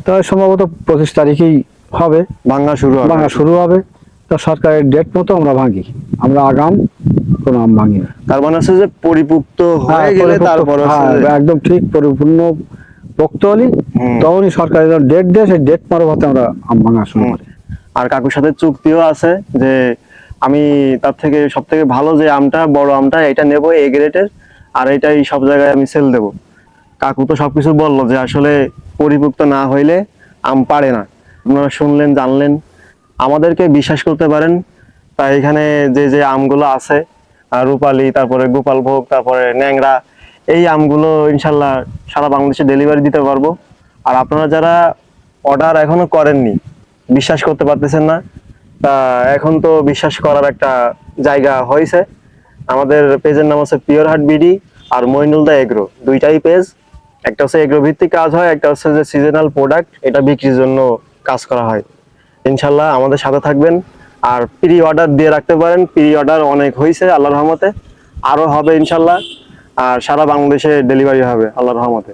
তাই সম্ভবত 25 তারিখেই হবে, ভাঙা শুরু হবে। তো সরকারের ডেট মতো আমরা ভাঙি, আমরা আগাম কোনো আম ভাঙি না। তার মানে হচ্ছে যে পরিপুক্ত হয়ে গেলে তারপর হ্যাঁ, একদম ঠিক পরিপূর্ণ পোক্ত হলি তখনই সরকারের ডেট দেয়, সেই ডেট মারফতে আমরা আম ভাঙা শুরু করি। আর কাকুর সাথে চুক্তিও আছে যে আমি তার থেকে সব থেকে ভালো যে আমটা, বড় আমটা এটা নেবো এ গ্রেডের, আর এটাই সব জায়গায় আমি সেল দেবো। কাকু তো সবকিছু বললো যে আসলে পরিপুক্ত না হইলে আম পারে না। আপনারা শুনলেন, জানলেন, আমাদেরকে বিশ্বাস করতে পারেন। তাই এখানে যে যে আমগুলো আছে, রূপালী, তারপরে গোপালভোগ, তারপরে ন্যাংরা, এই আমগুলো ইনশাল্লাহ সারা বাংলাদেশে ডেলিভারি দিতে পারবো। আর আপনারা যারা অর্ডার এখনো করেননি, বিশ্বাস করতে পারতেছেন না, তা এখন তো বিশ্বাস করার একটা জায়গা হয়েছে। আমাদের পেজের নাম হচ্ছে পিওর হার্ট বিডি আর মইনুল দা এগ্রো, দুইটাই পেজ। একটা হচ্ছে এগ্রো ভিত্তিক কাজ হয়, একটা হচ্ছে যে সিজনাল প্রোডাক্ট, এটা বিক্রির জন্য কাজ করা হয়। ইনশাল্লাহ আমাদের সাথে থাকবেন আর প্রি অর্ডার দিয়ে রাখতে পারেন। প্রি অর্ডার অনেক হয়েছে আল্লাহর রহমতে, আরো হবে ইনশাল্লাহ। আর সারা বাংলাদেশে ডেলিভারি হবে আল্লাহর রহমতে।